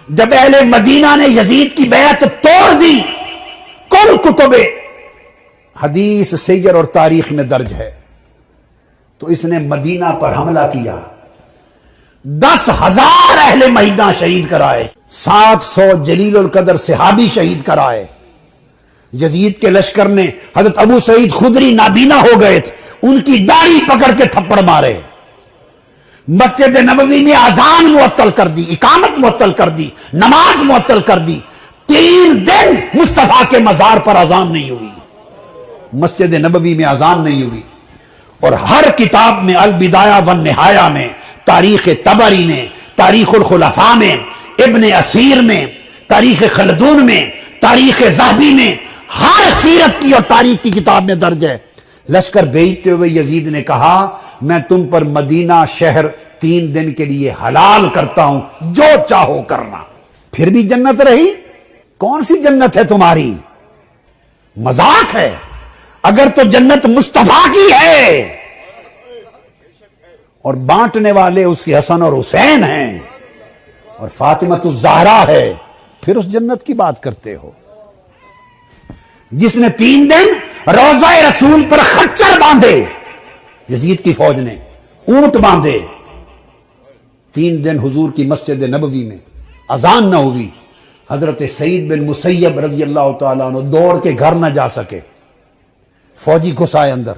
جب اہل مدینہ نے یزید کی بیعت توڑ دی، کل کتب حدیث سیر اور تاریخ میں درج ہے، تو اس نے مدینہ پر حملہ کیا، 10,000 اہل مدینہ شہید کرائے، 700 جلیل القدر صحابی شہید کرائے۔ یزید کے لشکر نے حضرت ابو سعید خدری نابینا ہو گئے تھے، ان کی داڑھی پکڑ کے تھپڑ مارے، مسجد نبوی میں اذان معطل کر دی، اقامت معطل کر دی، نماز معطل کر دی، 3 دن مصطفیٰ کے مزار پر اذان نہیں ہوئی، مسجد نبوی میں اذان نہیں ہوئی۔ اور ہر کتاب میں، البدایہ والنہایہ میں، تاریخ طبری نے، تاریخ الخلفاء میں، ابن اسیر میں، تاریخ خلدون میں، تاریخ ذہبی میں، ہر سیرت کی اور تاریخ کی کتاب میں درج ہے۔ لشکر بھیجتے ہوئے یزید نے کہا میں تم پر مدینہ شہر 3 دن کے لیے حلال کرتا ہوں، جو چاہو کرنا۔ پھر بھی جنت رہی؟ کون سی جنت ہے تمہاری؟ مذاق ہے۔ اگر تو جنت مصطفیٰ کی ہے اور بانٹنے والے اس کے حسن اور حسین ہیں اور فاطمہ الزہرا ہے، پھر اس جنت کی بات کرتے ہو؟ جس نے 3 دن روضہ رسول پر خچر باندھے، یزید کی فوج نے اونٹ باندھے، 3 دن حضور کی مسجد نبوی میں اذان نہ ہوئی، حضرت سعید بن مسیب رضی اللہ تعالیٰ عنہ دوڑ کے گھر نہ جا سکے، فوجی گھس آئے اندر،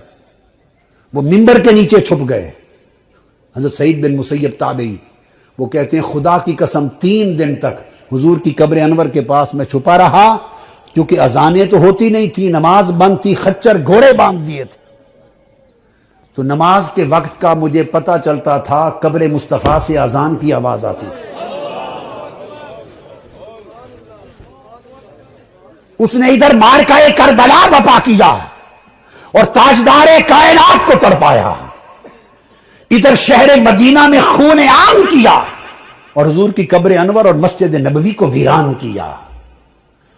وہ منبر کے نیچے چھپ گئے۔ حضرت سعید بن مسیب تابعی، وہ کہتے ہیں خدا کی قسم 3 دن تک حضور کی قبر انور کے پاس میں چھپا رہا، کیونکہ اذانیں تو ہوتی نہیں تھی، نماز بند تھی، خچر گھوڑے باندھ دیے تھے، تو نماز کے وقت کا مجھے پتا چلتا تھا، قبر مصطفیٰ سے اذان کی آواز آتی تھی۔ اس نے ادھر مارکہ کربلا بپا کیا اور تاجدار کائنات کو تڑپایا، ادھر شہر مدینہ میں خون عام کیا اور حضور کی قبر انور اور مسجد نبوی کو ویران کیا،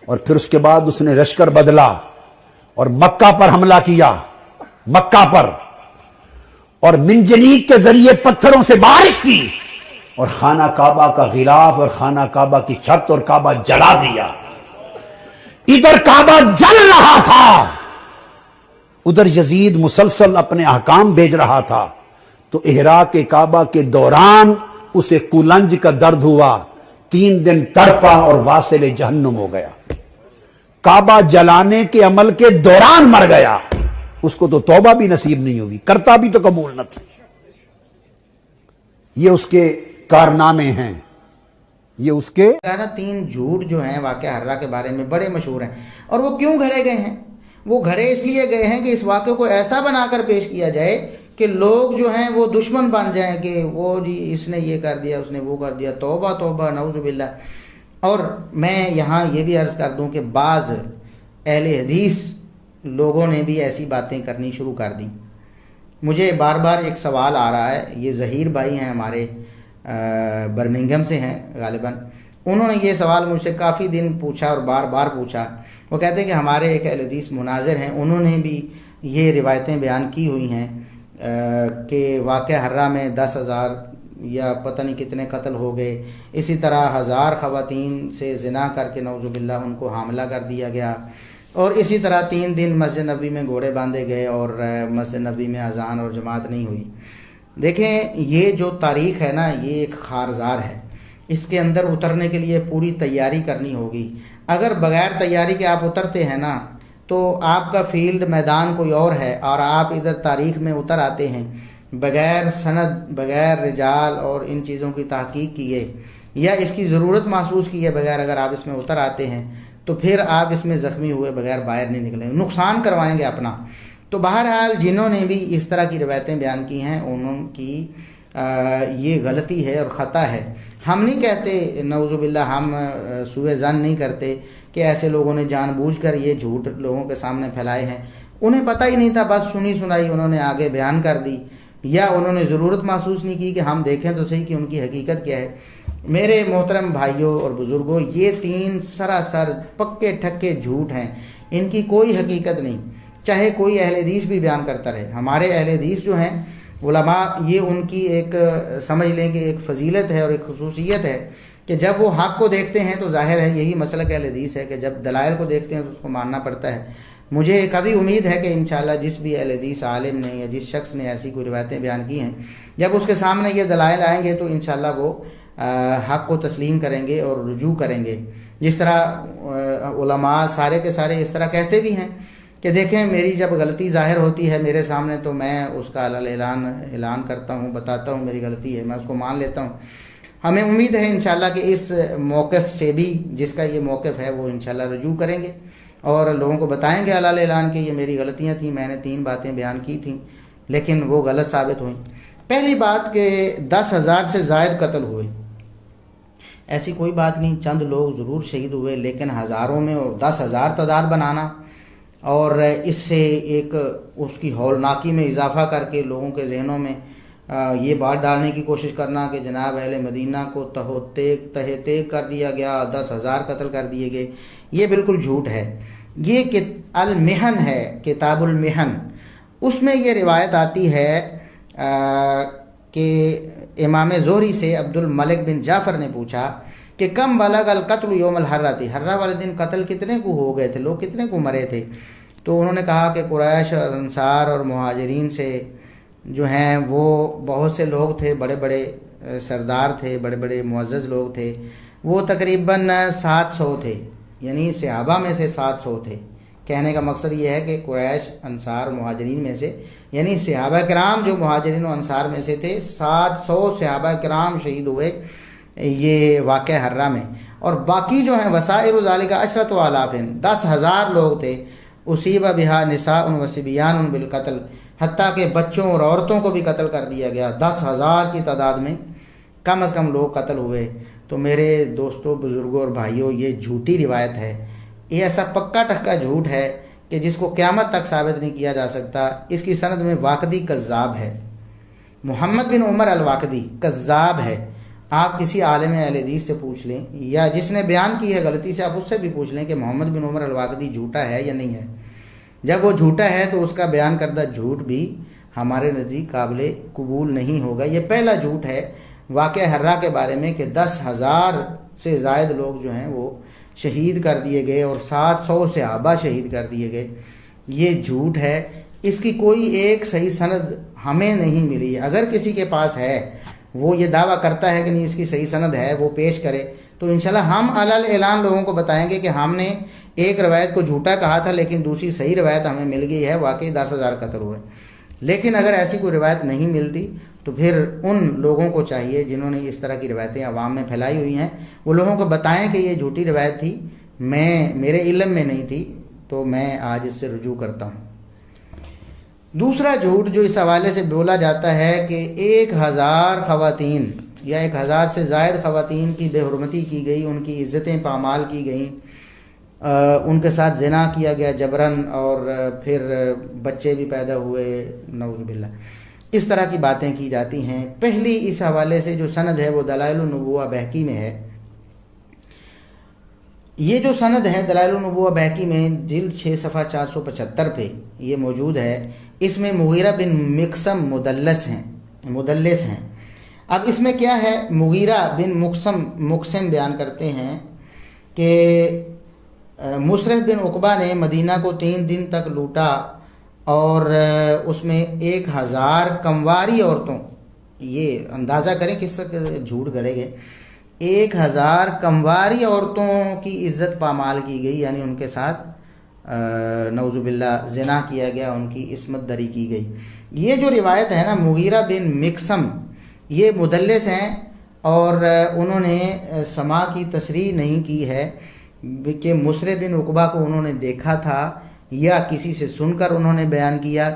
اور پھر اس کے بعد اس نے لشکر بدلا اور مکہ پر حملہ کیا، مکہ پر، اور منجنیق کے ذریعے پتھروں سے بارش کی اور خانہ کعبہ کا غلاف اور خانہ کعبہ کی چھت اور کعبہ جلا دیا۔ ادھر کعبہ جل رہا تھا، ادھر یزید مسلسل اپنے احکام بھیج رہا تھا، تو احراق کعبہ کے دوران اسے کولنج کا درد ہوا، 3 دن تڑپا اور واصل جہنم ہو گیا، کعبہ جلانے کے عمل کے دوران مر گیا، اس کو تو توبہ بھی نصیب نہیں ہوئی، کرتا بھی تو قبول نہ تھی۔ یہ اس کے کارنامے ہیں، یہ اس کے 3 جھوٹ جو ہیں واقعہ ہررا کے بارے میں بڑے مشہور ہیں، اور وہ کیوں گھڑے گئے ہیں؟ وہ گھڑے اس لیے گئے ہیں کہ اس واقعے کو ایسا بنا کر پیش کیا جائے کہ لوگ جو ہیں وہ دشمن بن جائیں کہ وہ جی اس نے یہ کر دیا، اس نے وہ کر دیا، توبہ توبہ نعوذ باللہ۔ اور میں یہاں یہ بھی عرض کر دوں کہ بعض اہل حدیث لوگوں نے بھی ایسی باتیں کرنی شروع کر دیں۔ مجھے بار بار ایک سوال آ رہا ہے، یہ ظہیر بھائی ہیں ہمارے، برمنگھم سے ہیں غالباً، انہوں نے یہ سوال مجھ سے کافی دن پوچھا اور بار بار پوچھا۔ وہ کہتے ہیں کہ ہمارے ایک اہل حدیث مناظر ہیں، انہوں نے بھی یہ روایتیں بیان کی ہوئی ہیں کہ واقعہ ہررا میں 10,000 یا پتہ نہیں کتنے قتل ہو گئے، اسی طرح 1000 خواتین سے زنا کر کے نعوذ باللہ ان کو حاملہ کر دیا گیا، اور اسی طرح 3 دن مسجد نبی میں گھوڑے باندھے گئے اور مسجد نبی میں اذان اور جماعت نہیں ہوئی۔ دیکھیں یہ جو تاریخ ہے نا، یہ ایک خارزار ہے، اس کے اندر اترنے کے لیے پوری تیاری کرنی ہوگی۔ اگر بغیر تیاری کے آپ اترتے ہیں نا تو آپ کا فیلڈ میدان کوئی اور ہے، اور آپ ادھر تاریخ میں اتر آتے ہیں بغیر سند، بغیر رجال اور ان چیزوں کی تحقیق کیے یا اس کی ضرورت محسوس کیے بغیر اگر آپ اس میں اتر آتے ہیں تو پھر آپ اس میں زخمی ہوئے بغیر باہر نہیں نکلیں، نقصان کروائیں گے اپنا۔ تو بہرحال جنہوں نے بھی اس طرح کی روایتیں بیان کی ہیں انہوں کی یہ غلطی ہے اور خطا ہے۔ ہم نہیں کہتے نعوذ باللہ، ہم سوء ظن نہیں کرتے کہ ایسے لوگوں نے جان بوجھ کر یہ جھوٹ لوگوں کے سامنے پھیلائے ہیں، انہیں پتہ ہی نہیں تھا، بس سنی سنائی انہوں نے آگے بیان کر دی، یا انہوں نے ضرورت محسوس نہیں کی کہ ہم دیکھیں تو صحیح کہ ان کی حقیقت کیا ہے۔ میرے محترم بھائیوں اور بزرگوں، یہ 3 سراسر پکے ٹھکے جھوٹ ہیں، ان کی کوئی حقیقت نہیں، چاہے کوئی اہل حدیث بھی بیان کرتا رہے۔ ہمارے اہل حدیث جو ہیں علماء، یہ ان کی ایک سمجھ لیں کہ ایک فضیلت ہے اور ایک خصوصیت ہے کہ جب وہ حق کو دیکھتے ہیں تو ظاہر ہے یہی مسلک اہل حدیث ہے کہ جب دلائل کو دیکھتے ہیں تو اس کو ماننا پڑتا ہے۔ مجھے کبھی امید ہے کہ انشاءاللہ جس بھی اہل حدیث عالم نے یا جس شخص نے ایسی کوئی روایتیں بیان کی ہیں، جب اس کے سامنے یہ دلائل آئیں گے تو انشاءاللہ وہ حق کو تسلیم کریں گے اور رجوع کریں گے۔ جس طرح علماء سارے کے سارے اس طرح کہتے بھی ہیں کہ دیکھیں میری جب غلطی ظاہر ہوتی ہے میرے سامنے تو میں اس کا اعلان کرتا ہوں، بتاتا ہوں میری غلطی ہے، میں اس کو مان لیتا ہوں۔ ہمیں امید ہے انشاءاللہ کہ اس موقف سے بھی، جس کا یہ موقف ہے، وہ انشاءاللہ رجوع کریں گے اور لوگوں کو بتائیں گے علل اعلان کہ یہ میری غلطیاں تھیں، میں نے 3 باتیں بیان کی تھیں لیکن وہ غلط ثابت ہوئیں۔ پہلی بات کہ 10,000 سے زائد قتل ہوئے، ایسی کوئی بات نہیں، چند لوگ ضرور شہید ہوئے، لیکن ہزاروں میں اور 10,000 تعداد بنانا اور اس سے ایک اس کی ہولناکی میں اضافہ کر کے لوگوں کے ذہنوں میں یہ بات ڈالنے کی کوشش کرنا کہ جناب اہل مدینہ کو تہہ تیگ کر دیا گیا، 10,000 قتل کر دیے گئے، یہ بالکل جھوٹ ہے۔ یہ المحن ہے، کتاب المحن، اس میں یہ روایت آتی ہے کہ امام زہری سے عبد الملک بن جعفر نے پوچھا کہ کم بلغ القتل یوم الحرہ، حرہ والے دن قتل کتنے کو ہو گئے تھے، لوگ کتنے کو مرے تھے؟ تو انہوں نے کہا کہ قریش اور انصار اور مہاجرین سے جو ہیں وہ بہت سے لوگ تھے، بڑے بڑے سردار تھے، بڑے بڑے معزز لوگ تھے، وہ تقریباً 700 تھے، یعنی صحابہ میں سے 700 تھے۔ کہنے کا مقصد یہ ہے کہ قریش، انصار، مہاجرین میں سے، یعنی صحابہ کرام جو مہاجرین و انصار میں سے تھے، 700 صحابہ کرام شہید ہوئے یہ واقعہ حرہ میں، اور باقی جو ہیں وسائر ذالک 10,000 10,000 لوگ تھے، اصیب بہا نساء و صبیان بالقتل، حتیٰ کہ بچوں اور عورتوں کو بھی قتل کر دیا گیا۔ 10,000 کی تعداد میں کم از کم لوگ قتل ہوئے۔ تو میرے دوستوں، بزرگوں اور بھائیوں، یہ جھوٹی روایت ہے، یہ ایسا پکا ٹکا جھوٹ ہے کہ جس کو قیامت تک ثابت نہیں کیا جا سکتا۔ اس کی سند میں واقدی کذاب ہے، محمد بن عمر الواقدی کذاب ہے۔ آپ کسی عالم اہل حدیث سے پوچھ لیں یا جس نے بیان کی ہے غلطی سے، آپ اس سے بھی پوچھ لیں کہ محمد بن عمر الواقدی جھوٹا ہے یا نہیں ہے۔ جب وہ جھوٹا ہے تو اس کا بیان کردہ جھوٹ بھی ہمارے نزدیک قابل قبول نہیں ہوگا۔ یہ پہلا جھوٹ ہے واقعہ حرہ کے بارے میں کہ 10,000 سے زائد لوگ جو ہیں وہ شہید کر دیے گئے اور 700 صحابہ شہید کر دیے گئے، یہ جھوٹ ہے۔ اس کی کوئی ایک صحیح سند ہمیں نہیں ملی۔ اگر کسی کے پاس ہے، وہ یہ دعویٰ کرتا ہے کہ نہیں اس کی صحیح سند ہے، وہ پیش کرے تو انشاءاللہ ہم علل اعلان لوگوں کو بتائیں گے کہ ہم نے ایک روایت کو جھوٹا کہا تھا لیکن دوسری صحیح روایت ہمیں مل گئی ہے، واقعی 10,000 قتل ہوئے۔ لیکن اگر ایسی کوئی روایت نہیں ملتی تو پھر ان لوگوں کو چاہیے جنہوں نے اس طرح کی روایتیں عوام میں پھیلائی ہوئی ہیں، وہ لوگوں کو بتائیں کہ یہ جھوٹی روایت تھی، میرے علم میں نہیں تھی، تو میں آج اس سے رجوع کرتا ہوں۔ دوسرا جھوٹ جو اس حوالے سے بولا جاتا ہے کہ 1,000 خواتین یا 1,000 سے زائد خواتین کی بے حرمتی کی گئی، ان کی عزتیں پامال کی گئیں، ان کے ساتھ زنا کیا گیا جبراً، اور پھر بچے بھی پیدا ہوئے، نعوذ باللہ، اس طرح کی باتیں کی جاتی ہیں۔ پہلی اس حوالے سے جو سند ہے وہ دلائل النبوہ بہقی میں ہے۔ یہ جو سند ہے دلائل النبوہ بہقی میں جلد 6 صفحہ 475 پہ یہ موجود ہے۔ اس میں مغیرہ بن مقسم مدلس ہیں۔ اب اس میں کیا ہے، مغیرہ بن مقسم بیان کرتے ہیں کہ مصرف بن عقبہ نے مدینہ کو 3 دن تک لوٹا اور اس میں 1,000 کمواری عورتوں، یہ اندازہ کریں کس طرح جھوٹ گڑے گئے، 1,000 کمواری عورتوں کی عزت پامال کی گئی، یعنی ان کے ساتھ نعوذ باللہ زنا کیا گیا، ان کی عصمت دری کی گئی۔ یہ جو روایت ہے نا، مغیرہ بن مقسم یہ مدلس ہیں اور انہوں نے سما کی تصریح نہیں کی ہے کہ مصرف بن عقبہ کو انہوں نے دیکھا تھا یا کسی سے سن کر انہوں نے بیان کیا۔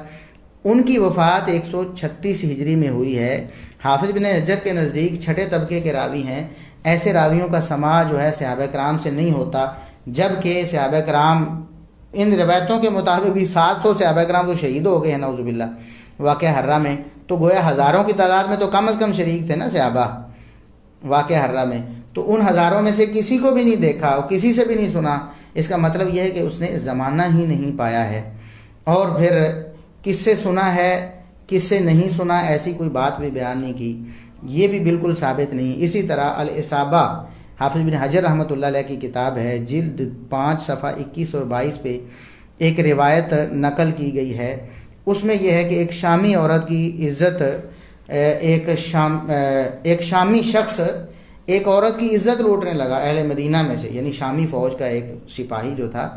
ان کی وفات 136 ہجری میں ہوئی ہے۔ حافظ بن حجر کے نزدیک چھٹے طبقے کے راوی ہیں۔ ایسے راویوں کا سماع جو ہے صحابہ کرام سے نہیں ہوتا، جبکہ صحابہ کرام ان روایتوں کے مطابق بھی 700 صحابہ کرام تو شہید ہو گئے ہیں نعوذ باللہ واقعہ حرہ میں، تو گویا ہزاروں کی تعداد میں تو کم از کم شریک تھے نا صحابہ واقعہ حرہ میں، تو ان ہزاروں میں سے کسی کو بھی نہیں دیکھا اور کسی سے بھی نہیں سنا۔ اس کا مطلب یہ ہے کہ اس نے زمانہ ہی نہیں پایا ہے، اور پھر کس سے سنا ہے کس سے نہیں سنا ایسی کوئی بات بھی بیان نہیں کی، یہ بھی بالکل ثابت نہیں۔ اسی طرح الاصابہ حافظ بن حجر رحمۃ اللہ علیہ کی کتاب ہے، جلد 5 صفحہ 21 اور 22 پہ ایک روایت نقل کی گئی ہے. اس میں یہ ہے کہ ایک شامی عورت کی عزت، ایک شامی شخص ایک عورت کی عزت لوٹنے لگا اہل مدینہ میں سے، یعنی شامی فوج کا ایک سپاہی جو تھا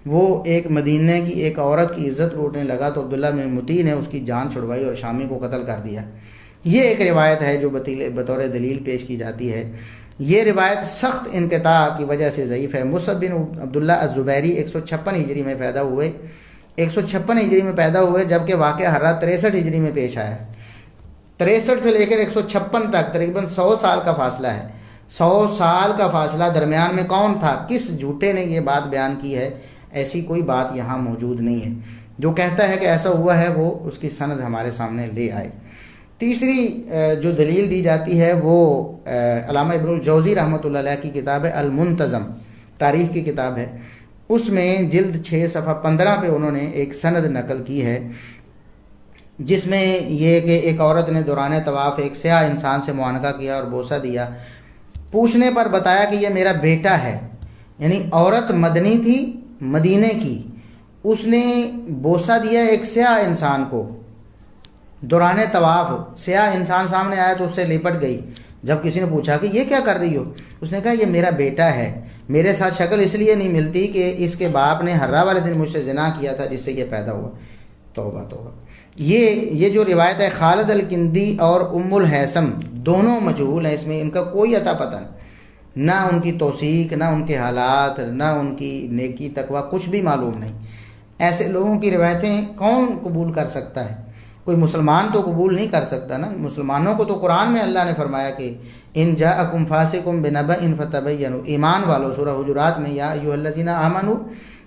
وہ ایک مدینہ کی ایک عورت کی عزت لوٹنے لگا، تو عبداللہ بن متی نے اس کی جان چھڑوائی اور شامی کو قتل کر دیا. یہ ایک روایت ہے جو بطور دلیل پیش کی جاتی ہے. یہ روایت سخت انقطاع کی وجہ سے ضعیف ہے. مصعب بن عبداللہ الزبیری 156 ہجری میں پیدا ہوئے، 156 ہجری میں پیدا ہوئے، جبکہ واقعہ ہررا 63 ہجری میں پیش آیا. 63 سے لے کر 156 تک تقریباً 100 سال کا فاصلہ ہے. 100 سال کا فاصلہ، درمیان میں کون تھا؟ کس جھوٹے نے یہ بات بیان کی ہے؟ ایسی کوئی بات یہاں موجود نہیں ہے. جو کہتا ہے کہ ایسا ہوا ہے وہ اس کی سند ہمارے سامنے لے آئے. تیسری جو دلیل دی جاتی ہے وہ علامہ ابن الجوزی رحمۃ اللہ علیہ کی کتاب ہے المنتظم، تاریخ کی کتاب ہے. اس میں جلد 6 صفحہ 15 پہ انہوں نے ایک سند نقل کی ہے جس میں یہ کہ ایک عورت نے دوران طواف ایک سیاہ انسان سے معانقہ کیا اور بوسہ دیا. پوچھنے پر بتایا کہ یہ میرا بیٹا ہے. یعنی عورت مدنی تھی، مدینے کی، اس نے بوسہ دیا ایک سیاہ انسان کو دوران طواف. سیاہ انسان سامنے آیا تو اس سے لپٹ گئی. جب کسی نے پوچھا کہ یہ کیا کر رہی ہو، اس نے کہا یہ میرا بیٹا ہے، میرے ساتھ شکل اس لیے نہیں ملتی کہ اس کے باپ نے ہررا والے دن مجھ سے زنا کیا تھا جس سے یہ پیدا ہوا. توبہ توبہ. یہ جو روایت ہے خالد الکندی اور ام الحیثم دونوں مجہول ہیں، اس میں ان کا کوئی عطا پتہ نہیں، نہ ان کی توثیق، نہ ان کے حالات، نہ ان کی نیکی تقوی، کچھ بھی معلوم نہیں. ایسے لوگوں کی روایتیں کون قبول کر سکتا ہے؟ کوئی مسلمان تو قبول نہیں کر سکتا نا. مسلمانوں کو تو قرآن میں اللہ نے فرمایا کہ ان جاءکم فاسقٌ بنبأ فتبینوا، ایمان والو، سورہ حجرات میں یا ایھا الذین آمنوا،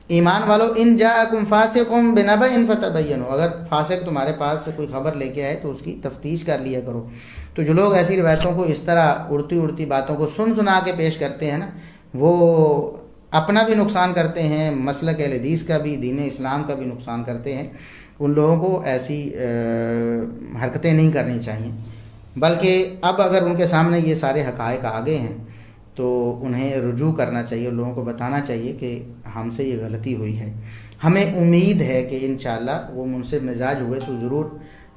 ایمان والو ان جاءکم فاسقٌ بنبأ فتبینوا، اگر فاسق تمہارے پاس سے کوئی خبر لے کے آئے تو اس کی تفتیش کر لیا کرو. تو جو لوگ ایسی روایتوں کو اس طرح اڑتی باتوں کو سنا کے پیش کرتے ہیں نا، وہ اپنا بھی نقصان کرتے ہیں، مسلک اہل حدیث کا بھی، دین اسلام کا بھی نقصان کرتے ہیں. ان لوگوں کو ایسی حرکتیں نہیں کرنی چاہیے، بلکہ اب اگر ان کے سامنے یہ سارے حقائق آ گئے ہیں تو انہیں رجوع کرنا چاہیے، لوگوں کو بتانا چاہیے کہ ہم سے یہ غلطی ہوئی ہے. ہمیں امید ہے کہ انشاءاللہ وہ منصف مزاج ہوئے تو ضرور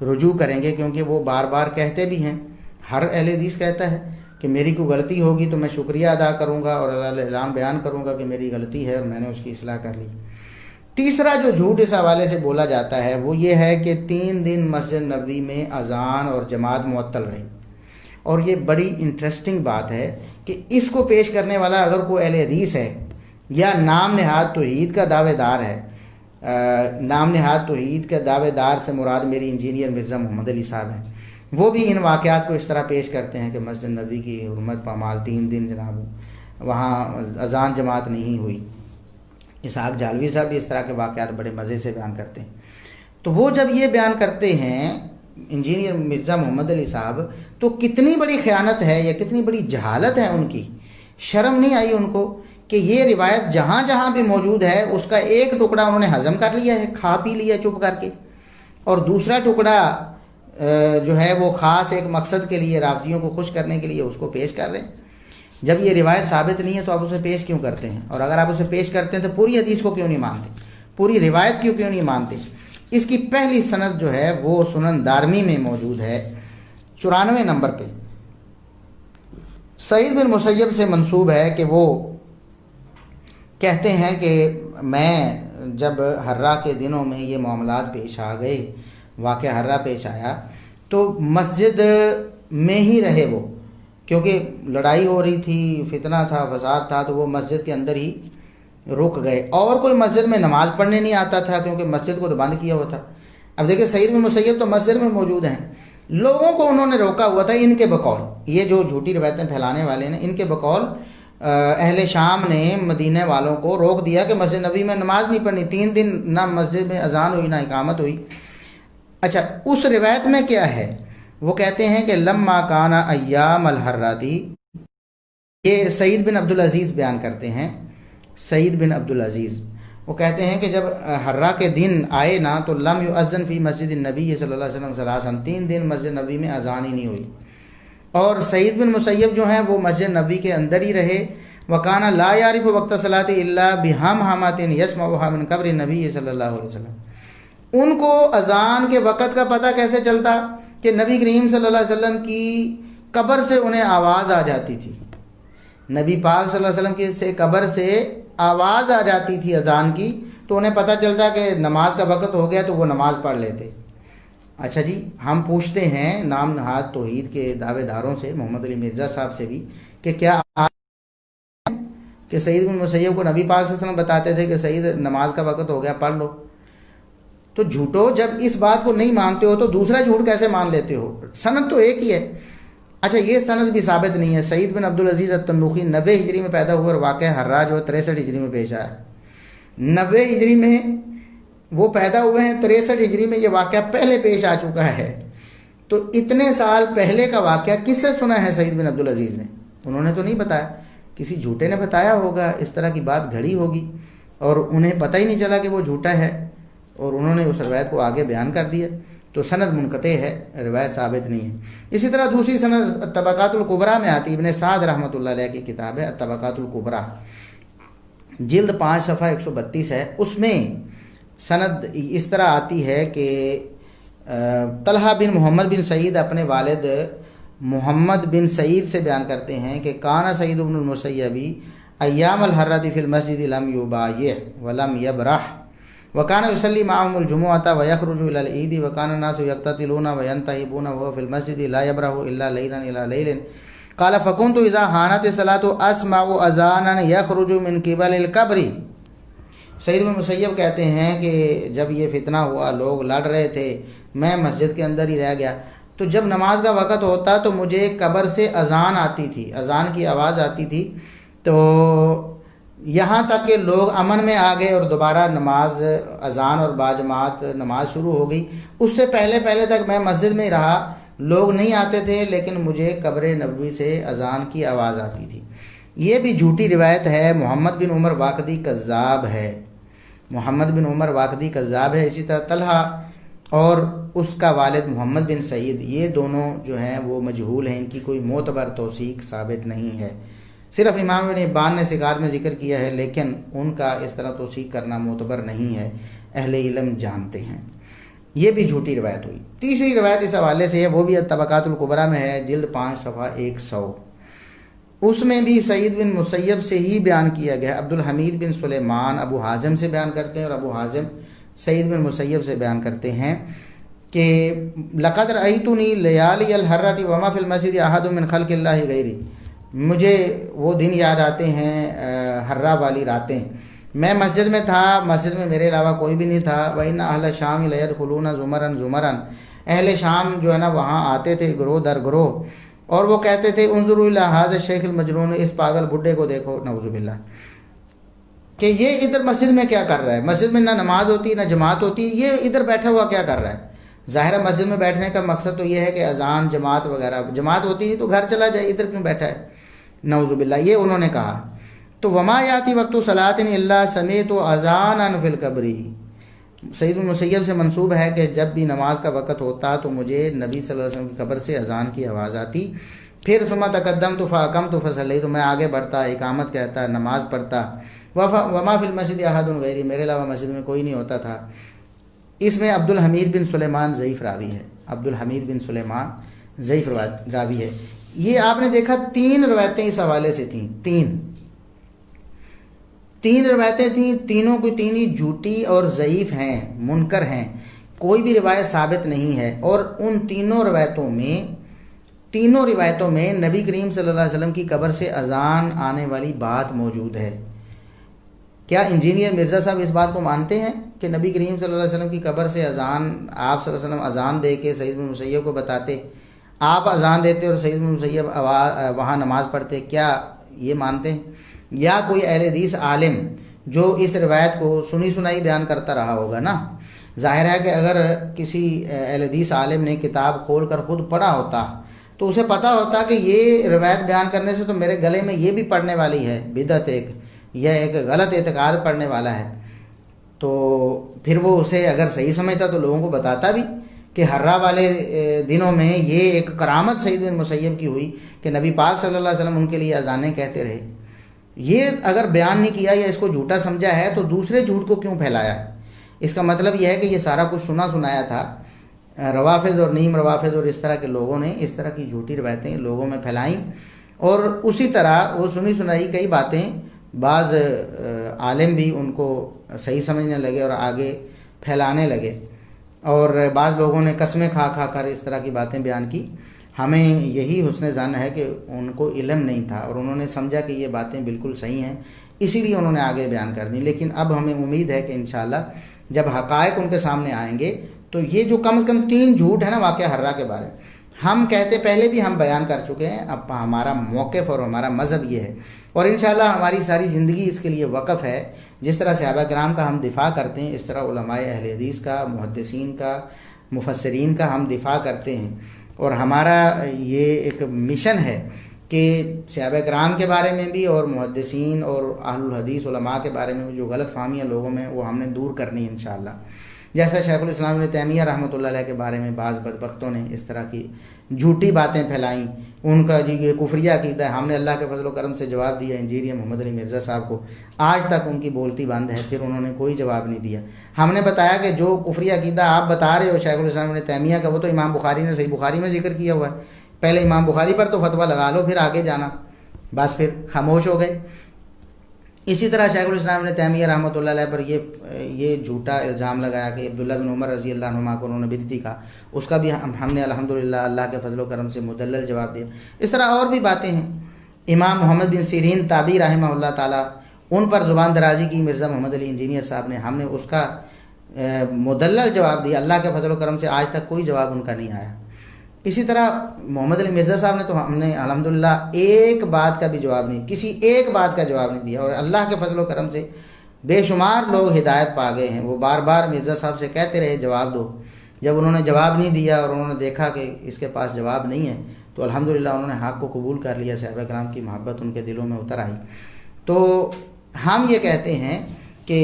رجوع کریں گے، کیونکہ وہ بار بار کہتے بھی ہیں، ہر اہل حدیث کہتا ہے کہ میری کوئی غلطی ہوگی تو میں شکریہ ادا کروں گا اور اعلان بیان کروں گا کہ میری غلطی ہے اور میں نے اس کی اصلاح کر لی. تیسرا جو جھوٹ اس حوالے سے بولا جاتا ہے وہ یہ ہے کہ 3 دن مسجد نبوی میں اذان اور جماعت معطل رہی. اور یہ بڑی انٹرسٹنگ بات ہے کہ اس کو پیش کرنے والا اگر کوئی اہل حدیث ہے یا نام نہاد توحید کا دعوے دار ہے، نام نہاد توحید کے دعوے دار سے مراد میری انجینئر مرزا محمد علی صاحب ہیں، وہ بھی ان واقعات کو اس طرح پیش کرتے ہیں کہ مسجد نبوی کی حرمت پامال 3 دن جناب وہاں اذان جماعت نہیں ہوئی. اسحاق جالوی صاحب بھی اس طرح کے واقعات بڑے مزے سے بیان کرتے ہیں. تو وہ جب یہ بیان کرتے ہیں انجینئر مرزا محمد علی صاحب، تو کتنی بڑی خیانت ہے یا کتنی بڑی جہالت ہے ان کی. شرم نہیں آئی ان کو کہ یہ روایت جہاں جہاں بھی موجود ہے اس کا ایک ٹکڑا انہوں نے ہضم کر لیا ہے، کھا پی لیا چپ کر کے، اور دوسرا ٹکڑا جو ہے وہ خاص ایک مقصد کے لیے، رافضیوں کو خوش کرنے کے لیے اس کو پیش کر رہے ہیں. جب یہ روایت ثابت نہیں ہے تو آپ اسے پیش کیوں کرتے ہیں؟ اور اگر آپ اسے پیش کرتے ہیں تو پوری حدیث کو کیوں نہیں مانتے؟ پوری روایت کیوں نہیں مانتے؟ اس کی پہلی سند جو ہے وہ سنن دارمی میں موجود ہے 94 نمبر پہ. سعید بن مسیب سے منسوب ہے کہ وہ کہتے ہیں کہ میں جب ہررا کے دنوں میں یہ معاملات پیش آ گئے، واقعہ ہررا پیش آیا، تو مسجد میں ہی رہے وہ، کیونکہ لڑائی ہو رہی تھی، فتنہ تھا، فساد تھا، تو وہ مسجد کے اندر ہی رک گئے. اور کوئی مسجد میں نماز پڑھنے نہیں آتا تھا کیونکہ مسجد کو تو بند کیا ہوا تھا. اب دیکھیں سعید بن مسیب تو مسجد میں موجود ہیں، لوگوں کو انہوں نے روکا ہوا تھا ان کے بقول. یہ جو جھوٹی روایتیں پھیلانے والے ہیں ان کے بقول اہل شام نے مدینہ والوں کو روک دیا کہ مسجد نبوی میں نماز نہیں پڑھنی. 3 دن نہ مسجد میں اذان ہوئی نہ اقامت ہوئی. اچھا، اس روایت میں کیا ہے؟ وہ کہتے ہیں کہ لما کانا ایام الحراتی، یہ سعید بن عبدالعزیز بیان کرتے ہیں. سعید بن عبدالعزیز وہ کہتے ہیں کہ جب ہررا کے دن آئے نا تو لم یؤذن فی مسجد النبی صلی اللہ علیہ وسلم ثلاثا، 3 دن مسجد نبی میں اذان ہی نہیں ہوئی. اور سعید بن مسیب جو ہیں وہ مسجد نبی کے اندر ہی رہے. وکانا لا یعرف وقت صلاۃ الا بہم حامات یسمعها من قبر نبی صلی اللہ علیہ وسلم. ان کو اذان کے وقت کا پتہ کیسے چلتا کہ نبی کریم صلی اللہ علیہ وسلم کی قبر سے انہیں آواز آ جاتی تھی. نبی پاک صلی اللہ علیہ وسلم کی سے قبر سے آواز آ جاتی تھی اذان کی, تو انہیں پتہ چلتا کہ نماز کا وقت ہو گیا, تو وہ نماز پڑھ لیتے. اچھا جی, ہم پوچھتے ہیں نام نہاد توحید کے دعوے داروں سے, محمد علی مرزا صاحب سے بھی, کہ کیا کہ سعید بن مسیب کو نبی پاک صلی اللہ علیہ وسلم بتاتے تھے کہ سعید نماز کا وقت ہو گیا پڑھ لو؟ تو جھوٹو, جب اس بات کو نہیں مانتے ہو تو دوسرا جھوٹ کیسے مان لیتے ہو؟ سند تو ایک ہی ہے. اچھا, یہ سند بھی ثابت نہیں ہے. سعید بن عبدالعزیز التنوخی 90 ہجری میں پیدا ہوا اور واقعہ حرا جو 63 ہجری میں پیش آیا. 90 ہجری میں وہ پیدا ہوئے ہیں, 63 ہجری میں یہ واقعہ پہلے پیش آ چکا ہے. تو اتنے سال پہلے کا واقعہ کس سے سنا ہے سعید بن عبدالعزیز نے؟ انہوں نے تو نہیں بتایا, کسی جھوٹے نے بتایا ہوگا. اس طرح کی بات گھڑی ہوگی اور انہیں پتہ ہی نہیں چلا کہ وہ جھوٹا ہے, اور انہوں نے اس روایت کو آگے بیان کر دیا. تو سند منقطع ہے, روایت ثابت نہیں ہے. اسی طرح دوسری سند الطبقات الکبریٰ میں آتی, ابن سعد رحمۃ اللہ علیہ کی کتاب ہے الطبقات الکبریٰ, جلد 5 صفحہ 132 ہے. اس میں سند اس طرح آتی ہے کہ طلحہ بن محمد بن سعید اپنے والد محمد بن سعید سے بیان کرتے ہیں کہ کانا سعید بن المسیب ایام الحرۃ فی المسجد لم یبایع ولم یبرح وکان یصلی معهم الجمعۃ ویخرج الی العید وکان الناس یقتتلون وینتهبون وهو فی المسجد لا یبرح الا لیلا الی لیل. قال فكنت اذا حانت الصلاة اسمع اذانا یخرج من قبل القبر. سعید بن مسیب کہتے ہیں کہ جب یہ فتنہ ہوا, لوگ لڑ رہے تھے, میں مسجد کے اندر ہی رہ گیا, تو جب نماز کا وقت ہوتا تو مجھے قبر سے اذان آتی تھی, اذان کی آواز آتی تھی. تو یہاں تک کہ لوگ امن میں آ گئے اور دوبارہ نماز اذان اور باجماعت نماز شروع ہو گئی. اس سے پہلے تک میں مسجد میں ہی رہا, لوگ نہیں آتے تھے, لیکن مجھے قبر نبوی سے اذان کی آواز آتی تھی. یہ بھی جھوٹی روایت ہے. محمد بن عمر واقدی کذاب ہے, محمد بن عمر واقدی کذاب ہے. اسی طرح طلحہ اور اس کا والد محمد بن سعید, یہ دونوں جو ہیں وہ مجہول ہیں, ان کی کوئی معتبر توثیق ثابت نہیں ہے. صرف امام ابن حبان نے ثقات میں ذکر کیا ہے, لیکن ان کا اس طرح توثیق کرنا معتبر نہیں ہے, اہل علم جانتے ہیں. یہ بھی جھوٹی روایت ہوئی. تیسری روایت اس حوالے سے ہے, وہ بھی الطبقات الکبریٰ میں ہے, جلد 5 صفحہ 100. اس میں بھی سعید بن مسیب سے ہی بیان کیا گیا. عبد الحمید بن سلیمان ابو حازم سے بیان کرتے ہیں, اور ابو حازم سعید بن مسیب سے بیان کرتے ہیں کہ لقد رأیتنی لیالی الحرۃ وما فی المسجد احد من خلق اللہ غیری. مجھے وہ دن یاد آتے ہیں حرہ والی راتیں, میں مسجد میں تھا, مسجد میں میرے علاوہ کوئی بھی نہیں تھا. وَإِنَّ أَهْلَ الشَّامِ لَيَدْخُلُونَ زُمَرًا زُمَرًا, اہل شام جو ہے نا وہاں آتے تھے گروہ در گروہ, اور وہ کہتے تھے انظروا الی ھذا الشیخ المجنون, اس پاگل بڈھے کو دیکھو, نعوذ باللہ, کہ یہ ادھر مسجد میں کیا کر رہا ہے. مسجد میں نہ نماز ہوتی نہ جماعت ہوتی, یہ ادھر بیٹھا ہوا کیا کر رہا ہے. ظاہر مسجد میں بیٹھنے کا مقصد تو یہ ہے کہ اذان جماعت وغیرہ, جماعت ہوتی ہے تو گھر چلا جائے, ادھر کیوں بیٹھا ہے, نعوذ باللہ, یہ انہوں نے کہا. تو وما یاتی وقت صلاۃ الا سمعت اذانا فی القبر, سعید بن مسیب سے منسوب ہے کہ جب بھی نماز کا وقت ہوتا تو مجھے نبی صلی اللہ علیہ وسلم کی قبر سے اذان کی آواز آتی. پھر ثم تقدمت فاقمت فصلیت, تو میں آگے بڑھتا, اقامت کہتا, نماز پڑھتا. وما فی المسجد احد غیری, میرے علاوہ مسجد میں کوئی نہیں ہوتا تھا. اس میں عبد الحمید بن سلیمان ضعیف راوی ہے, عبد الحمید بن سلیمان ضعیف راوی ہے. یہ آپ نے دیکھا 3 روایتیں اس حوالے سے تھیں, تین روایتیں تھیں, تینوں کی تین ہی جھوٹی اور ضعیف ہیں, منکر ہیں, کوئی بھی روایت ثابت نہیں ہے. اور ان تینوں روایتوں میں نبی کریم صلی اللہ علیہ وسلم کی قبر سے اذان آنے والی بات موجود ہے. کیا انجینئر مرزا صاحب اس بات کو مانتے ہیں کہ نبی کریم صلی اللہ علیہ وسلم کی قبر سے اذان, آپ صلی اللہ علیہ وسلم اذان دے کے سعید بن مسیب کو بتاتے, آپ اذان دیتے اور سعید بن مسیب وہاں نماز پڑھتے, کیا یہ مانتے ہیں؟ یا کوئی اہل حدیث عالم جو اس روایت کو سنی سنائی بیان کرتا رہا ہوگا نا. ظاہر ہے کہ اگر کسی اہل حدیث عالم نے کتاب کھول کر خود پڑھا ہوتا تو اسے پتا ہوتا کہ یہ روایت بیان کرنے سے تو میرے گلے میں یہ بھی پڑنے والی ہے بدعت, ایک غلط اعتقاد پڑنے والا ہے. تو پھر وہ اسے اگر صحیح سمجھتا تو لوگوں کو بتاتا بھی کہ حرہ والے دنوں میں یہ ایک کرامت سعید بن مسیب کی ہوئی کہ نبی پاک صلی اللہ علیہ وسلم ان کے لیے اذانیں کہتے رہے. یہ اگر بیان نہیں کیا یا اس کو جھوٹا سمجھا ہے تو دوسرے جھوٹ کو کیوں پھیلایا؟ اس کا مطلب یہ ہے کہ یہ سارا کچھ سنا سنایا تھا. روافظ اور نیم روافظ اور اس طرح کے لوگوں نے اس طرح کی جھوٹی روایتیں لوگوں میں پھیلائیں، اور اسی طرح وہ سنی سنائی کئی باتیں بعض عالم بھی ان کو صحیح سمجھنے لگے اور آگے پھیلانے لگے، اور بعض لوگوں نے قسمیں کھا کھا کر اس طرح کی باتیں بیان کی. ہمیں یہی حسن ظن ہے کہ ان کو علم نہیں تھا اور انہوں نے سمجھا کہ یہ باتیں بالکل صحیح ہیں، اسی لیے انہوں نے آگے بیان کر دی. لیکن اب ہمیں امید ہے کہ انشاءاللہ جب حقائق ان کے سامنے آئیں گے تو یہ جو کم از کم 3 جھوٹ ہے نا واقعہ حرہ کے بارے میں، ہم کہتے پہلے بھی ہم بیان کر چکے ہیں. اب ہمارا موقف اور ہمارا مذہب یہ ہے، اور انشاءاللہ ہماری ساری زندگی اس کے لیے وقف ہے. جس طرح صحابہ کرام کا ہم دفاع کرتے ہیں، اس طرح علماء اہل حدیث کا، محدثین کا، مفسرین کا ہم دفاع کرتے ہیں. اور ہمارا یہ ایک مشن ہے کہ صحابہ کرام کے بارے میں بھی اور محدثین اور اہل الحدیث علماء کے بارے میں بھی جو غلط فہمیاں لوگوں میں وہ ہم نے دور کرنی ہے انشاءاللہ. جیسا شیخ الاسلام ابن تیمیہ رحمۃ اللہ علیہ کے بارے میں بعض بدبختوں نے اس طرح کی جھوٹی باتیں پھیلائیں، ان کا جی یہ کفریہ عقیدہ ہے. ہم نے اللہ کے فضل و کرم سے جواب دیا انجینئر محمد علی مرزا صاحب کو، آج تک ان کی بولتی بند ہے، پھر انہوں نے کوئی جواب نہیں دیا. ہم نے بتایا کہ جو کفریہ عقیدہ آپ بتا رہے ہو شیخ الاسلام ابن تیمیہ کا، وہ تو امام بخاری نے صحیح بخاری میں ذکر کیا ہوا ہے. پہلے امام بخاری پر تو فتویٰ لگا لو پھر آگے جانا. بس پھر خاموش ہو گئے. اسی طرح شیخ الاسلام ابن تیمیہ رحمۃ اللہ علیہ پر یہ جھوٹا الزام لگایا کہ عبداللہ بن عمر رضی اللہ عنہما کو انہوں نے بدعتی کہا، اس کا بھی ہم نے الحمدللہ اللہ کے فضل و کرم سے مدلل جواب دیا. اس طرح اور بھی باتیں ہیں. امام محمد بن سیرین تابعی رحمہ اللہ تعالیٰ، ان پر زبان درازی کی مرزا محمد علی انجینئر صاحب نے، ہم نے اس کا مدلل جواب دیا. اللہ کے فضل و کرم سے آج تک کوئی جواب ان کا نہیں آیا. اسی طرح محمد علی مرزا صاحب نے تو ہم نے الحمدللہ ایک بات کا بھی جواب نہیں، کسی ایک بات کا جواب نہیں دیا. اور اللہ کے فضل و کرم سے بے شمار لوگ ہدایت پا گئے ہیں. وہ بار بار مرزا صاحب سے کہتے رہے جواب دو. جب انہوں نے جواب نہیں دیا اور انہوں نے دیکھا کہ اس کے پاس جواب نہیں ہے تو الحمدللہ انہوں نے حق کو قبول کر لیا. صحابہ کرام کی محبت ان کے دلوں میں اتر آئی. تو ہم یہ کہتے ہیں کہ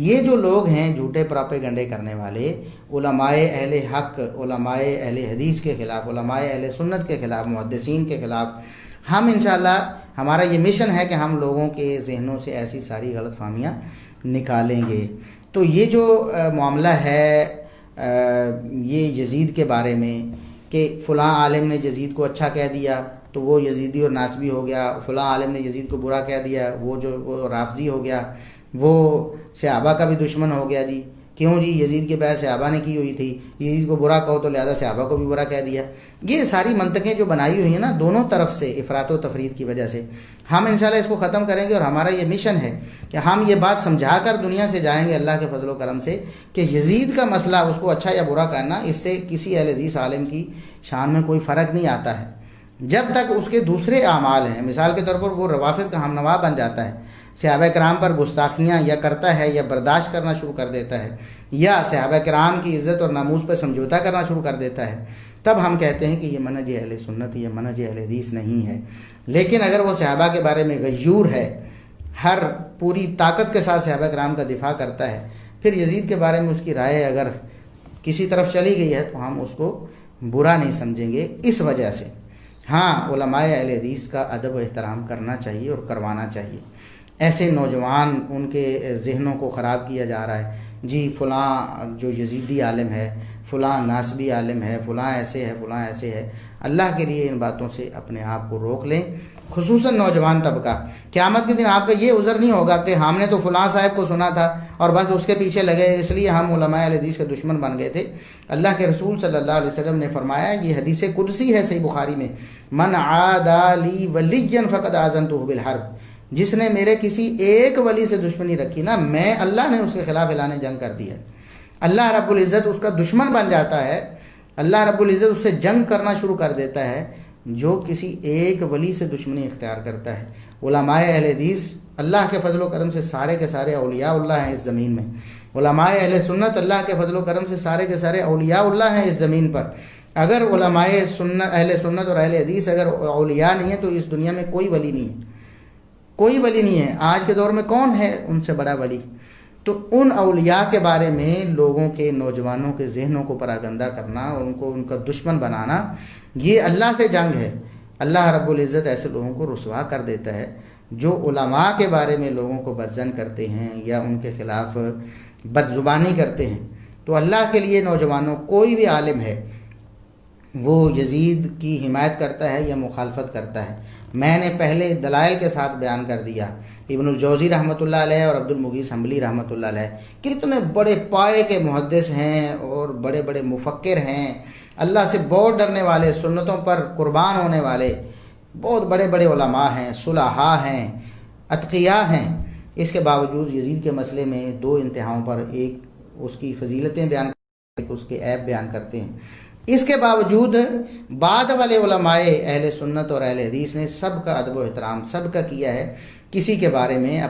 یہ جو لوگ ہیں جھوٹے پراپیگنڈے کرنے والے، علماء اہل حق، علماء اہل حدیث کے خلاف، علماء اہل سنت کے خلاف، محدثین کے خلاف، ہم انشاءاللہ ہمارا یہ مشن ہے کہ ہم لوگوں کے ذہنوں سے ایسی ساری غلط فہمیاں نکالیں گے. تو یہ جو معاملہ ہے یہ یزید کے بارے میں کہ فلاں عالم نے یزید کو اچھا کہہ دیا تو وہ یزیدی اور ناسبی ہو گیا، فلاں عالم نے یزید کو برا کہہ دیا وہ رافضی ہو گیا، وہ صحابہ کا بھی دشمن ہو گیا. جی کیوں جی؟ یزید کے بیعت صحابہ نے کی ہوئی تھی، یزید کو برا کہو تو لہذا صحابہ کو بھی برا کہہ دیا. یہ ساری منطقیں جو بنائی ہوئی ہیں نا دونوں طرف سے افراط و تفرید کی وجہ سے، ہم انشاءاللہ اس کو ختم کریں گے. اور ہمارا یہ مشن ہے کہ ہم یہ بات سمجھا کر دنیا سے جائیں گے اللہ کے فضل و کرم سے کہ یزید کا مسئلہ، اس کو اچھا یا برا کہنا، اس سے کسی اہل حدیث عالم کی شان میں کوئی فرق نہیں آتا ہے جب تک اس کے دوسرے اعمال ہیں. مثال کے طور پر وہ روافظ کا ہم نوا بن جاتا ہے، صحابہ کرام پر گستاخیاں یا کرتا ہے یا برداشت کرنا شروع کر دیتا ہے، یا صحابہ کرام کی عزت اور ناموس پہ سمجھوتا کرنا شروع کر دیتا ہے، تب ہم کہتے ہیں کہ یہ منہج اہل سنت، یہ منہج اہل حدیث نہیں ہے. لیکن اگر وہ صحابہ کے بارے میں غیور ہے، ہر پوری طاقت کے ساتھ صحابہ کرام کا دفاع کرتا ہے، پھر یزید کے بارے میں اس کی رائے اگر کسی طرف چلی گئی ہے تو ہم اس کو برا نہیں سمجھیں گے اس وجہ سے. ہاں علماء اہل حدیث کا ادب و احترام کرنا چاہیے اور کروانا چاہیے. ایسے نوجوان ان کے ذہنوں کو خراب کیا جا رہا ہے، جی فلاں جو یزیدی عالم ہے، فلاں ناسبی عالم ہے، فلاں ایسے ہے، فلاں ایسے ہے. اللہ کے لیے ان باتوں سے اپنے آپ کو روک لیں، خصوصاً نوجوان طبقہ. قیامت کے دن آپ کا یہ عذر نہیں ہوگا کہ ہم نے تو فلاں صاحب کو سنا تھا اور بس اس کے پیچھے لگے اس لیے ہم علماء اہل حدیث کے دشمن بن گئے تھے. اللہ کے رسول صلی اللہ علیہ وسلم نے فرمایا، یہ حدیث قدسی ہے صحیح بخاری میں، من عادى لي وليا فقد آذنته بالحرب. جس نے میرے کسی ایک ولی سے دشمنی رکھی نا، میں اللہ نے اس کے خلاف اعلان جنگ کر دیا. اللہ رب العزت اس کا دشمن بن جاتا ہے، اللہ رب العزت اس سے جنگ کرنا شروع کر دیتا ہے جو کسی ایک ولی سے دشمنی اختیار کرتا ہے. علماء اہل حدیث اللہ کے فضل و کرم سے سارے کے سارے اولیاء اللہ ہیں اس زمین میں. علماء اہل سنت اللہ کے فضل و کرم سے سارے کے سارے اولیاء اللہ ہیں اس زمین پر. اگر علماء سنت، اہل سنت اور اہل حدیث اگر اولیاء نہیں ہیں تو اس دنیا میں کوئی ولی نہیں ہے، کوئی ولی نہیں ہے. آج کے دور میں کون ہے ان سے بڑا ولی؟ تو ان اولیاء کے بارے میں لوگوں کے، نوجوانوں کے ذہنوں کو پراگندہ کرنا اور ان کا دشمن بنانا، یہ اللہ سے جنگ ہے۔ اللہ رب العزت ایسے لوگوں کو رسوا کر دیتا ہے جو علماء کے بارے میں لوگوں کو بدظن کرتے ہیں یا ان کے خلاف بد زبانی کرتے ہیں۔ تو اللہ کے لیے نوجوانوں، کوئی بھی عالم ہے وہ یزید کی حمایت کرتا ہے یا مخالفت کرتا ہے، میں نے پہلے دلائل کے ساتھ بیان کر دیا۔ ابن الجوزی رحمۃ اللہ علیہ اور عبد المغیث حنبلی رحمۃ اللہ علیہ کتنے بڑے پائے کے محدث ہیں اور بڑے بڑے مفکر ہیں، اللہ سے بہت ڈرنے والے، سنتوں پر قربان ہونے والے بہت بڑے بڑے علماء ہیں، صلحاء ہیں، اتقیاء ہیں۔ اس کے باوجود یزید کے مسئلے میں دو انتہاؤں پر، ایک اس کی فضیلتیں بیان کرتے ہیں، اس کے عیب بیان کرتے ہیں۔ اس کے باوجود بعد والے علماء اہل سنت اور اہل حدیث نے سب کا ادب و احترام سب کا کیا ہے، کسی کے بارے میں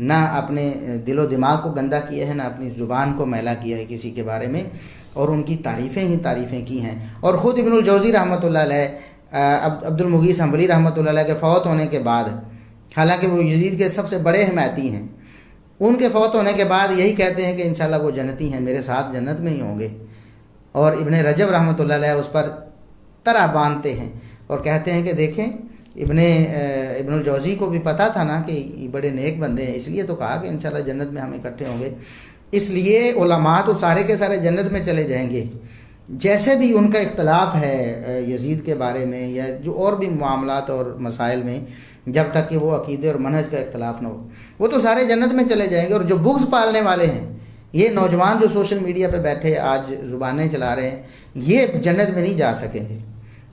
نہ اپنے دل و دماغ کو گندا کیا ہے، نہ اپنی زبان کو میلا کیا ہے کسی کے بارے میں، اور ان کی تعریفیں ہی تعریفیں کی ہیں۔ اور خود ابن الجوزی رحمۃ اللہ علیہ، عبد المغیث حنبلی رحمۃ اللہ علیہ کے فوت ہونے کے بعد، حالانکہ وہ یزید کے سب سے بڑے حمایتی ہیں، ان کے فوت ہونے کے بعد یہی کہتے ہیں کہ انشاءاللہ وہ جنتی ہیں، میرے ساتھ جنت میں ہی ہوں گے۔ اور ابن رجب رحمۃ اللہ علیہ اس پر طرح باندھتے ہیں اور کہتے ہیں کہ دیکھیں ابن الجوزی کو بھی پتا تھا نا کہ یہ بڑے نیک بندے ہیں، اس لیے تو کہا کہ انشاءاللہ جنت میں ہم اکٹھے ہوں گے۔ اس لیے علماء تو سارے کے سارے جنت میں چلے جائیں گے، جیسے بھی ان کا اختلاف ہے یزید کے بارے میں یا جو اور بھی معاملات اور مسائل میں، جب تک کہ وہ عقیدے اور منہج کا اختلاف نہ ہو، وہ تو سارے جنت میں چلے جائیں گے۔ اور جو بغض پالنے والے ہیں، یہ نوجوان جو سوشل میڈیا پہ بیٹھے آج زبانیں چلا رہے ہیں، یہ جنت میں نہیں جا سکیں گے،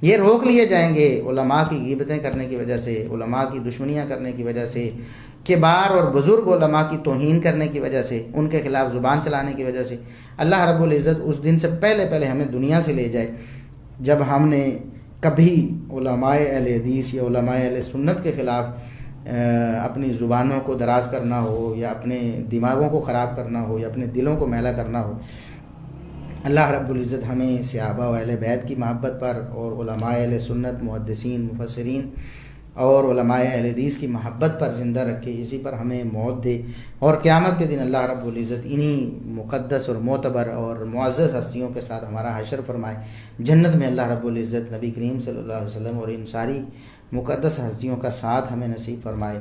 یہ روک لیے جائیں گے علماء کی غیبتیں کرنے کی وجہ سے، علماء کی دشمنیاں کرنے کی وجہ سے، کبار اور بزرگ علماء کی توہین کرنے کی وجہ سے، ان کے خلاف زبان چلانے کی وجہ سے۔ اللہ رب العزت اس دن سے پہلے ہمیں دنیا سے لے جائے جب ہم نے کبھی علماء اہل حدیث یا علماء اہل سنت کے خلاف اپنی زبانوں کو دراز کرنا ہو یا اپنے دماغوں کو خراب کرنا ہو یا اپنے دلوں کو میلا کرنا ہو۔ اللہ رب العزت ہمیں صحابہ و اہل بیت کی محبت پر اور علماء اہل سنت، محدثین، مفسرین اور علماء اہل حدیث کی محبت پر زندہ رکھے، اسی پر ہمیں موت دے، اور قیامت کے دن اللہ رب العزت انہی مقدس اور معتبر اور معزز ہستیوں کے ساتھ ہمارا حشر فرمائے، جنت میں اللہ رب العزت نبی کریم صلی اللہ علیہ وسلم اور ان ساری مقدس ہستیوں کا ساتھ ہمیں نصیب فرمائے۔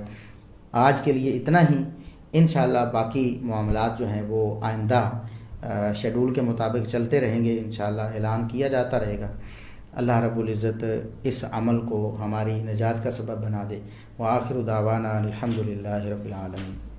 آج کے لیے اتنا ہی، انشاءاللہ باقی معاملات جو ہیں وہ آئندہ شیڈول کے مطابق چلتے رہیں گے، انشاءاللہ اعلان کیا جاتا رہے گا۔ اللہ رب العزت اس عمل کو ہماری نجات کا سبب بنا دے۔ وآخر دعوانا الحمدللہ رب العالمین۔